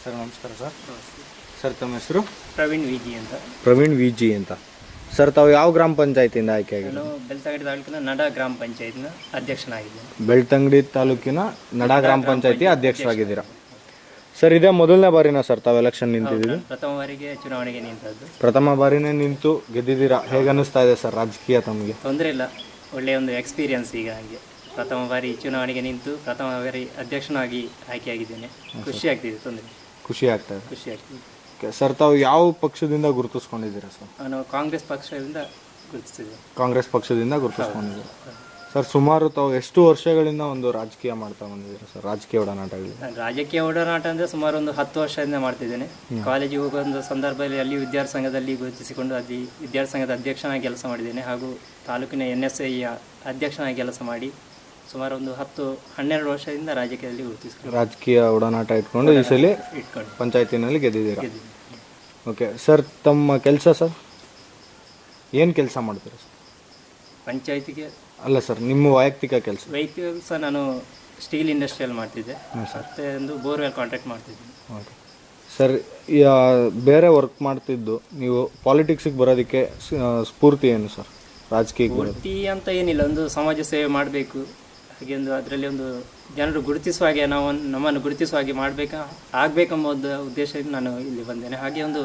Sir ನಮಸ್ಕಾರ sir. Sir ತಮ್ಮ ಹೆಸರು? ಪ್ರವೀಣ್ ವಿ ಜಿ ಅಂತ. ಸರ್ ತಾವು ಯಾವ ಗ್ರಾಮ ಪಂಚಾಯತಿಯಿಂದ ಆಯ್ಕೆ ಆಗಿದ್ದೀರಾ? ನಾನು ಬೆಳ್ತಂಗಡಿ ತಾಲೂಕಿನ ನಡ ಗ್ರಾಮ ಪಂಚಾಯತ್ನ ಅಧ್ಯಕ್ಷನಾಗಿದ್ದೇನೆ. ಬೆಳ್ತಂಗಡಿ ತಾಲೂಕಿನ ನಡ ಗ್ರಾಮ ಪಂಚಾಯತಿ ಅಧ್ಯಕ್ಷರಾಗಿದ್ದೀರಾ. ಸರ್ ಇದೇ ಮೊದಲನೇ ಬಾರಿನಾ ಸರ್ ತಾವು ಎಲೆಕ್ಷನ್ ನಿಂತಿದ್ದೀರಿ? ಪ್ರಥಮ ಬಾರಿಗೆ ಚುನಾವಣೆಗೆ ನಿಂತದ್ದು. ಪ್ರಥಮ ಬಾರಿನೇ ನಿಂತು ಗೆದ್ದಿದ್ದೀರಾ. ಹೇಗೆ ಅನ್ನಿಸ್ತಾ ಇದೆ ಸರ್ ರಾಜಕೀಯ ತಮಗೆ? ತೊಂದರೆ ಇಲ್ಲ, ಒಳ್ಳೆಯ ಒಂದು ಎಕ್ಸ್ಪೀರಿಯನ್ಸ್. ಈಗ ಹಾಗೆ ಪ್ರಥಮ ಬಾರಿ ಚುನಾವಣೆಗೆ ನಿಂತು ಪ್ರಥಮ ಬಾರಿ ಅಧ್ಯಕ್ಷನಾಗಿ ಆಯ್ಕೆಯಾಗಿದ್ದೇನೆ. ಖುಷಿ ಆಗ್ತಿದೆ, ತೊಂದರೆ ಖುಷಿ ಆಗ್ತಾ ಇದೆ. ಖುಷಿ ಆಗ್ತಿದೆ. ಸರ್ ತಾವು ಯಾವ ಪಕ್ಷದಿಂದ ಗುರುತಿಸ್ಕೊಂಡಿದ್ದೀರಾ ಸರ್? ನಾನು ಕಾಂಗ್ರೆಸ್ ಪಕ್ಷದಿಂದ ಗುರುತಿಸಿದೆ. ಕಾಂಗ್ರೆಸ್ ಪಕ್ಷದಿಂದ ಗುರುತಿಸ್ಕೊಂಡಿದ್ದೀರಾ. ಸರ್ ಸುಮಾರು ತಾವು ಎಷ್ಟು ವರ್ಷಗಳಿಂದ ಒಂದು ರಾಜಕೀಯ ಮಾಡ್ತಾ ಬಂದಿದ್ದೀರಾ ಸರ್? ರಾಜಕೀಯ ಒಡನಾಟಗಳು? ರಾಜಕೀಯ ಒಡನಾಟ ಅಂದರೆ ಸುಮಾರು ಒಂದು 10 ವರ್ಷದಿಂದ ಮಾಡ್ತಿದ್ದೇನೆ. ಕಾಲೇಜಿಗೆ ಹೋಗೋ ಒಂದು ಸಂದರ್ಭದಲ್ಲಿ ಅಲ್ಲಿ ವಿದ್ಯಾರ್ಥಿ ಗುರುತಿಸಿಕೊಂಡು ಅಲ್ಲಿ ವಿದ್ಯಾರ್ಥಿ ಸಂಘದ ಅಧ್ಯಕ್ಷನಾಗಿ ಕೆಲಸ ಮಾಡಿದ್ದೇನೆ. ಹಾಗೂ ತಾಲೂಕಿನ NSI ಅಧ್ಯಕ್ಷನಾಗಿ ಕೆಲಸ ಮಾಡಿ ಸುಮಾರು ಒಂದು 10-12 ವರ್ಷದಿಂದ ರಾಜಕೀಯದಲ್ಲಿ ಗುರುತಿಸಿಕೊಂಡು ರಾಜಕೀಯ ಒಡನಾಟ ಇಟ್ಕೊಂಡು ಈ ಸಲ ಪಂಚಾಯತಿನಲ್ಲಿ ಗೆದ್ದಿದ್ದೀರಾ. ಓಕೆ ಸರ್, ತಮ್ಮ ಕೆಲಸ ಸರ್ ಏನು ಕೆಲಸ ಮಾಡ್ತೀರಾ ಸರ್? ಪಂಚಾಯತಿಗೆ ಅಲ್ಲ ಸರ್, ನಿಮ್ಮ ವೈಯಕ್ತಿಕ ಕೆಲಸ? ವೈಯಕ್ತಿಕ ಸಹ ನಾನು ಸ್ಟೀಲ್ ಇಂಡಸ್ಟ್ರಿಯಲ್ಲಿ ಮಾಡ್ತಿದ್ದೆ, ಮತ್ತೆ ಒಂದು ಬೋರ್ವೆಲ್ ಕಾಂಟ್ರಾಕ್ಟ್ ಮಾಡ್ತಿದ್ದೆ. ಓಕೆ ಸರ್, ಬೇರೆ ವರ್ಕ್ ಮಾಡ್ತಿದ್ದು ನೀವು ಪಾಲಿಟಿಕ್ಸಿಗೆ ಬರೋದಕ್ಕೆ ಸ್ಫೂರ್ತಿ ಏನು ಸರ್? ರಾಜಕೀಯಕ್ಕೆ ಸ್ಫೂರ್ತಿ ಅಂತ ಏನಿಲ್ಲ, ಒಂದು ಸಮಾಜ ಸೇವೆ ಮಾಡಬೇಕು, ಹಾಗೆ ಒಂದು ಅದರಲ್ಲಿ ಒಂದು ಜನರು ಗುರುತಿಸುವ ಹಾಗೆ ನಾವು ನಮ್ಮನ್ನು ಗುರುತಿಸುವ ಹಾಗೆ ಆಗಬೇಕೆಂಬ ಒಂದು ಉದ್ದೇಶದಿಂದ ನಾನು ಇಲ್ಲಿ ಬಂದೇನೆ. ಹಾಗೆ ಒಂದು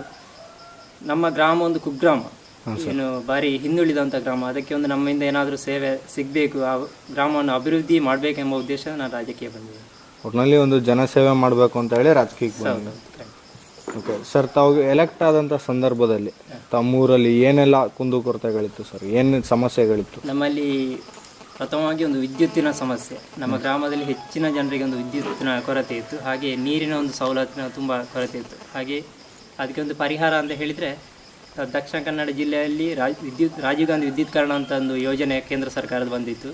ನಮ್ಮ ಗ್ರಾಮ ಒಂದು ಕುಗ್ರಾಮ, ಏನು ಭಾರಿ ಹಿಂದುಳಿದಂಥ ಗ್ರಾಮ, ಅದಕ್ಕೆ ಒಂದು ನಮ್ಮಿಂದ ಏನಾದರೂ ಸೇವೆ ಸಿಗಬೇಕು, ಆ ಗ್ರಾಮವನ್ನು ಅಭಿವೃದ್ಧಿ ಮಾಡಬೇಕೆಂಬ ಉದ್ದೇಶ ನಾನು ರಾಜಕೀಯ ಬಂದಿದ್ದೆ. ಒಟ್ಟಿನಲ್ಲಿ ಒಂದು ಜನಸೇವೆ ಮಾಡಬೇಕು ಅಂತ ಹೇಳಿ ರಾಜಕೀಯಕ್ಕೆ ಬಂದಿದೆ. ಓಕೆ ಸರ್, ತಾವು ಎಲೆಕ್ಟ್ ಆದಂಥ ಸಂದರ್ಭದಲ್ಲಿ ತಮ್ಮೂರಲ್ಲಿ ಏನೆಲ್ಲ ಕುಂದುಕೊರತೆಗಳಿತ್ತು ಸರ್? ಏನು ಸಮಸ್ಯೆಗಳಿತ್ತು? ನಮ್ಮಲ್ಲಿ ಪ್ರಥಮವಾಗಿ ಒಂದು ವಿದ್ಯುತ್ತಿನ ಸಮಸ್ಯೆ. ನಮ್ಮ ಗ್ರಾಮದಲ್ಲಿ ಹೆಚ್ಚಿನ ಜನರಿಗೆ ಒಂದು ವಿದ್ಯುತ್ತಿನ ಕೊರತೆ ಇತ್ತು. ಹಾಗೆ ನೀರಿನ ಒಂದು ಸವಲತ್ತಿನ ತುಂಬ ಕೊರತೆ ಇತ್ತು. ಹಾಗೆ ಅದಕ್ಕೆ ಒಂದು ಪರಿಹಾರ ಅಂತ ಹೇಳಿದರೆ ದಕ್ಷಿಣ ಕನ್ನಡ ಜಿಲ್ಲೆಯಲ್ಲಿ ರಾಜೀವ್ ಗಾಂಧಿ ವಿದ್ಯುತ್ಕರಣ ಅಂತ ಒಂದು ಯೋಜನೆ ಕೇಂದ್ರ ಸರ್ಕಾರದ ಬಂದಿತ್ತು.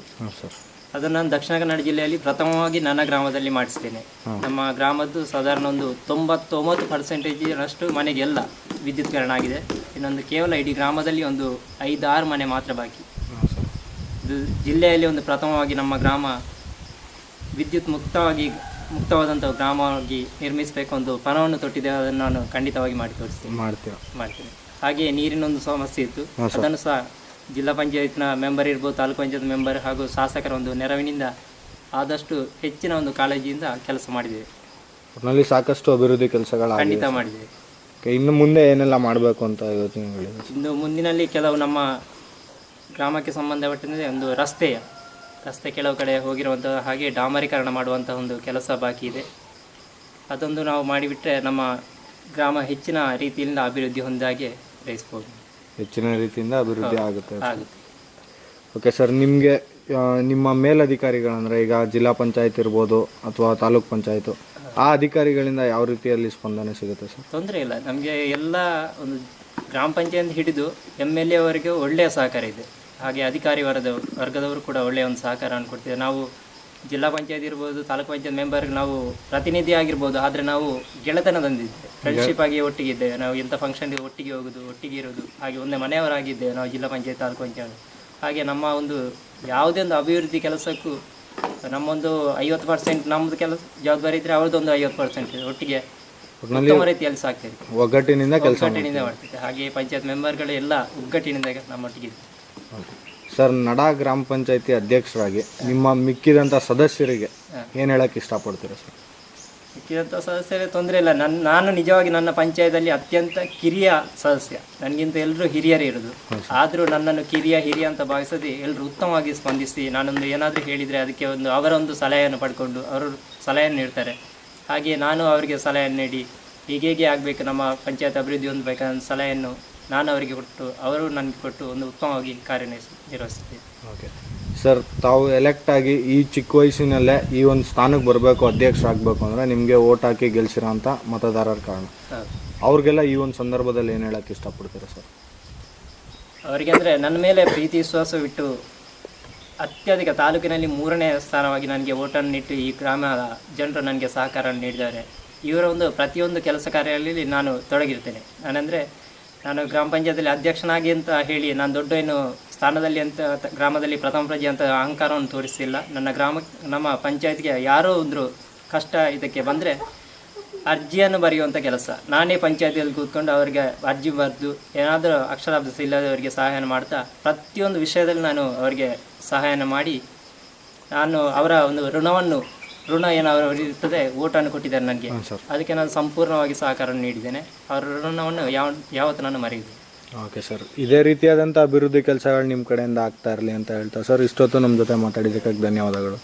ಅದನ್ನು ನಾನು ದಕ್ಷಿಣ ಕನ್ನಡ ಜಿಲ್ಲೆಯಲ್ಲಿ ಪ್ರಥಮವಾಗಿ ನನ್ನ ಗ್ರಾಮದಲ್ಲಿ ಮಾಡಿಸ್ತೇನೆ. ನಮ್ಮ ಗ್ರಾಮದ್ದು ಸಾಧಾರಣ ಒಂದು 99% ಮನೆಗೆಲ್ಲ ವಿದ್ಯುತ್ಕರಣ ಆಗಿದೆ. ಇನ್ನೊಂದು ಕೇವಲ ಇಡೀ ಗ್ರಾಮದಲ್ಲಿ ಒಂದು 5-6 ಮನೆ ಮಾತ್ರ ಬಾಕಿ. ಇದು ಜಿಲ್ಲೆಯಲ್ಲಿ ಒಂದು ಪ್ರಥಮವಾಗಿ ನಮ್ಮ ಗ್ರಾಮ ವಿದ್ಯುತ್ ಮುಕ್ತವಾದಂಥ ಗ್ರಾಮವಾಗಿ ನಿರ್ಮಿಸಬೇಕು ಒಂದು ಪಣವನ್ನು ತೊಟ್ಟಿದೆ. ಅದನ್ನು ನಾನು ಖಂಡಿತವಾಗಿ ಮಾಡಿ ಮಾಡ್ತೇನೆ. ಹಾಗೆ ನೀರಿನ ಒಂದು ಸಮಸ್ಯೆ ಇತ್ತು, ಅದನ್ನು ಸಹ ಜಿಲ್ಲಾ ಪಂಚಾಯತ್ನ ಮೆಂಬರ್ ಇರ್ಬೋದು, ತಾಲೂಕು ಪಂಚಾಯತ್ ಮೆಂಬರ್ ಹಾಗೂ ಶಾಸಕರ ಒಂದು ನೆರವಿನಿಂದ ಆದಷ್ಟು ಹೆಚ್ಚಿನ ಒಂದು ಕಾಳಜಿಯಿಂದ ಕೆಲಸ ಮಾಡಿದ್ದೇವೆ. ಒಟ್ಟಿನಲ್ಲಿ ಸಾಕಷ್ಟು ಅಭಿವೃದ್ಧಿ ಕೆಲಸಗಳು ಖಂಡಿತ ಮಾಡಿದ್ದೇವೆ. ಇನ್ನು ಮುಂದೆ ಏನೆಲ್ಲ ಮಾಡಬೇಕು ಅಂತ ಯೋಚನೆಗಳಿವೆ? ಇನ್ನು ಮುಂದಿನಲ್ಲಿ ಕೆಲವು ನಮ್ಮ ಗ್ರಾಮಕ್ಕೆ ಸಂಬಂಧಪಟ್ಟಂತೆ ಒಂದು ರಸ್ತೆ ಕೆಲವು ಕಡೆ ಹೋಗಿರುವಂಥ ಹಾಗೆ ಡಾಮರೀಕರಣ ಮಾಡುವಂಥ ಒಂದು ಕೆಲಸ ಬಾಕಿ ಇದೆ. ಅದೊಂದು ನಾವು ಮಾಡಿಬಿಟ್ರೆ ನಮ್ಮ ಗ್ರಾಮ ಹೆಚ್ಚಿನ ರೀತಿಯಿಂದ ಅಭಿವೃದ್ಧಿ ಹೊಂದಾಗೆ ಗ್ರಹಿಸ್ಬೋದು. ಹೆಚ್ಚಿನ ರೀತಿಯಿಂದ ಅಭಿವೃದ್ಧಿ ಆಗುತ್ತೆ. ಓಕೆ ಸರ್, ನಿಮಗೆ ನಿಮ್ಮ ಮೇಲಧಿಕಾರಿಗಳಂದರೆ ಈಗ ಜಿಲ್ಲಾ ಪಂಚಾಯತ್ ಇರ್ಬೋದು ಅಥವಾ ತಾಲೂಕ್ ಪಂಚಾಯತು, ಆ ಅಧಿಕಾರಿಗಳಿಂದ ಯಾವ ರೀತಿಯಲ್ಲಿ ಸ್ಪಂದನೆ ಸಿಗುತ್ತೆ ಸರ್? ತೊಂದರೆ ಇಲ್ಲ, ನಮಗೆ ಎಲ್ಲ ಒಂದು ಗ್ರಾಮ ಪಂಚಾಯತ್ ಹಿಡಿದು MLA ಅವರಿಗೆ ಒಳ್ಳೆಯ ಸಹಕಾರ ಇದೆ. ಹಾಗೆ ಅಧಿಕಾರಿ ವರ್ಗದವರು ಕೂಡ ಒಳ್ಳೆಯ ಒಂದು ಸಹಕಾರವನ್ನು ಕೊಡ್ತಿದ್ದಾರೆ. ನಾವು ಜಿಲ್ಲಾ ಪಂಚಾಯತ್ ಇರ್ಬೋದು, ತಾಲೂಕು ಪಂಚಾಯತ್ ಮೆಂಬರ್ಗೆ ನಾವು ಪ್ರತಿನಿಧಿ ಆಗಿರ್ಬೋದು, ಆದರೆ ನಾವು ಗೆಳೆತನದಂದಿದ್ದೇವೆ, ಫ್ರೆಂಡ್ಶಿಪ್ ಆಗಿ ಒಟ್ಟಿಗಿದ್ದೇವೆ. ನಾವು ಎಂಥ ಫಂಕ್ಷನ್ಗೆ ಒಟ್ಟಿಗೆ ಹೋಗೋದು, ಒಟ್ಟಿಗೆ ಇರೋದು, ಹಾಗೆ ಒಂದೇ ಮನೆಯವರಾಗಿದ್ದೇವೆ ನಾವು ಜಿಲ್ಲಾ ಪಂಚಾಯತ್ ತಾಲೂಕು ಪಂಚಾಯತ್. ಹಾಗೆ ನಮ್ಮ ಒಂದು ಯಾವುದೇ ಒಂದು ಅಭಿವೃದ್ಧಿ ಕೆಲಸಕ್ಕೂ ನಮ್ಮೊಂದು 50% ನಮ್ಮದು ಕೆಲಸ ಜವಾಬ್ದಾರಿ ಇದ್ದರೆ ಅವ್ರದ್ದೊಂದು 50% ಒಟ್ಟಿಗೆ ಉತ್ತಮ ರೀತಿಯಲ್ಲಿ ಸಾಕ್ತೇವೆ. ಒಗ್ಗಟ್ಟಿನಿಂದ ಮಾಡ್ತಿದ್ದೆ. ಹಾಗೆ ಪಂಚಾಯತ್ ಮೆಂಬರ್ಗಳು ಎಲ್ಲ ಒಗ್ಗಟ್ಟಿನಿಂದ ನಮ್ಮೊಟ್ಟಿಗೆ. ಸರ್, ನಡ ಗ್ರಾಮ ಪಂಚಾಯತಿ ಅಧ್ಯಕ್ಷರಾಗಿ ನಿಮ್ಮ ಮಿಕ್ಕಿದಂಥ ಸದಸ್ಯರಿಗೆ ಏನು ಹೇಳಕ್ಕೆ ಇಷ್ಟಪಡ್ತೀರಾ ಸರ್? ಮಿಕ್ಕಿದಂಥ ಸದಸ್ಯರೇ ತೊಂದರೆ ಇಲ್ಲ. ನಾನು ನಿಜವಾಗಿ ನನ್ನ ಪಂಚಾಯತಲ್ಲಿ ಅತ್ಯಂತ ಕಿರಿಯ ಸದಸ್ಯ. ನನಗಿಂತ ಎಲ್ಲರೂ ಹಿರಿಯರೇ ಇರೋದು. ಆದರೂ ನನ್ನನ್ನು ಹಿರಿಯ ಅಂತ ಭಾವಿಸದೆ ಎಲ್ಲರೂ ಉತ್ತಮವಾಗಿ ಸ್ಪಂದಿಸಿ ನಾನೊಂದು ಏನಾದರೂ ಹೇಳಿದರೆ ಅದಕ್ಕೆ ಒಂದು ಅವರ ಒಂದು ಸಲಹೆಯನ್ನು ಪಡ್ಕೊಂಡು ಅವರು ಸಲಹೆಯನ್ನು ನೀಡ್ತಾರೆ. ಹಾಗೆ ನಾನು ಅವರಿಗೆ ಸಲಹೆಯನ್ನು ನೀಡಿ ಹೀಗೆ ಆಗಬೇಕು, ನಮ್ಮ ಪಂಚಾಯತ್ ಅಭಿವೃದ್ಧಿ ಹೊಂದಬೇಕನ್ನೋ ಸಲಹೆಯನ್ನು ನಾನು ಅವರಿಗೆ ಕೊಟ್ಟು ಅವರು ನನಗೆ ಕೊಟ್ಟು ಒಂದು ಉತ್ತಮವಾಗಿ ಕಾರ್ಯನಿರ್ವಹಿಸ್ತೀವಿ. ಓಕೆ ಸರ್, ತಾವು ಎಲೆಕ್ಟ್ ಆಗಿ ಈ ಚಿಕ್ಕ ವಯಸ್ಸಿನಲ್ಲೇ ಈ ಒಂದು ಸ್ಥಾನಕ್ಕೆ ಬರಬೇಕು, ಅಧ್ಯಕ್ಷರಾಗಬೇಕು ಅಂದರೆ ನಿಮಗೆ ಓಟ್ ಹಾಕಿ ಗೆಲ್ಸಿರೋ ಅಂಥ ಮತದಾರರ ಕಾರಣ. ಅವ್ರಿಗೆಲ್ಲ ಈ ಒಂದು ಸಂದರ್ಭದಲ್ಲಿ ಏನು ಹೇಳೋಕ್ಕೆ ಇಷ್ಟಪಡ್ತೀರಾ ಸರ್? ಅವರಿಗೆ ಅಂದರೆ ನನ್ನ ಮೇಲೆ ಪ್ರೀತಿ ವಿಶ್ವಾಸವಿಟ್ಟು ಅತ್ಯಧಿಕ ತಾಲೂಕಿನಲ್ಲಿ 3ನೇ ಸ್ಥಾನವಾಗಿ ನನಗೆ ಓಟನ್ನು ಇಟ್ಟು ಈ ಗ್ರಾಮದ ಜನರು ನನಗೆ ಸಹಕಾರ ನೀಡಿದ್ದಾರೆ. ಇವರ ಒಂದು ಪ್ರತಿಯೊಂದು ಕೆಲಸ ಕಾರ್ಯಗಳಲ್ಲಿ ನಾನು ತೊಡಗಿರ್ತೇನೆ. ನಾನು ಗ್ರಾಮ ಪಂಚಾಯತಲ್ಲಿ ಅಧ್ಯಕ್ಷನಾಗಿ ಅಂತ ಹೇಳಿ ನಾನು ದೊಡ್ಡ ಏನು ಸ್ಥಾನದಲ್ಲಿ ಅಂತ ಗ್ರಾಮದಲ್ಲಿ ಪ್ರಥಮ ಪ್ರಜೆ ಅಂತ ಅಹಂಕಾರವನ್ನು ತೋರಿಸಿಲ್ಲ. ನಮ್ಮ ಪಂಚಾಯತ್ಗೆ ಯಾರೋ ಒಂದು ಕಷ್ಟ ಇದಕ್ಕೆ ಬಂದರೆ ಅರ್ಜಿಯನ್ನು ಬರೆಯುವಂಥ ಕೆಲಸ ನಾನೇ ಪಂಚಾಯತಿಯಲ್ಲಿ ಕೂತ್ಕೊಂಡು ಅವರಿಗೆ ಅರ್ಜಿ ಬರೆದು ಏನಾದರೂ ಅಕ್ಷರಾಭ್ಯಾಸ ಇಲ್ಲದವರಿಗೆ ಸಹಾಯ ಮಾಡ್ತಾ ಪ್ರತಿಯೊಂದು ವಿಷಯದಲ್ಲಿ ನಾನು ಅವರಿಗೆ ಸಹಾಯ ಮಾಡಿ ನಾನು ಅವರ ಒಂದು ಋಣ ಏನಾದರೂ ಇರ್ತದೆ ಓಟನ್ನು ಕೊಟ್ಟಿದ್ದಾರೆ ನನಗೆ, ಅದಕ್ಕೆ ನಾನು ಸಂಪೂರ್ಣವಾಗಿ ಸಹಕಾರ ನೀಡಿದ್ದೇನೆ. ಅವರ ಋಣವನ್ನು ಯಾವತ್ತೂ ನಾನು ಮರೆಯುವುದು. ಓಕೆ ಸರ್, ಇದೇ ರೀತಿಯಾದಂಥ ಅಭಿವೃದ್ಧಿ ಕೆಲಸಗಳು ನಿಮ್ಮ ಕಡೆಯಿಂದ ಆಗ್ತಾ ಇರಲಿ ಅಂತ ಹೇಳ್ತಾ ಸರ್, ಇಷ್ಟೊತ್ತು ನಮ್ಮ ಜೊತೆ ಮಾತಾಡಿದ್ದಕ್ಕಾಗಿ ಧನ್ಯವಾದಗಳು.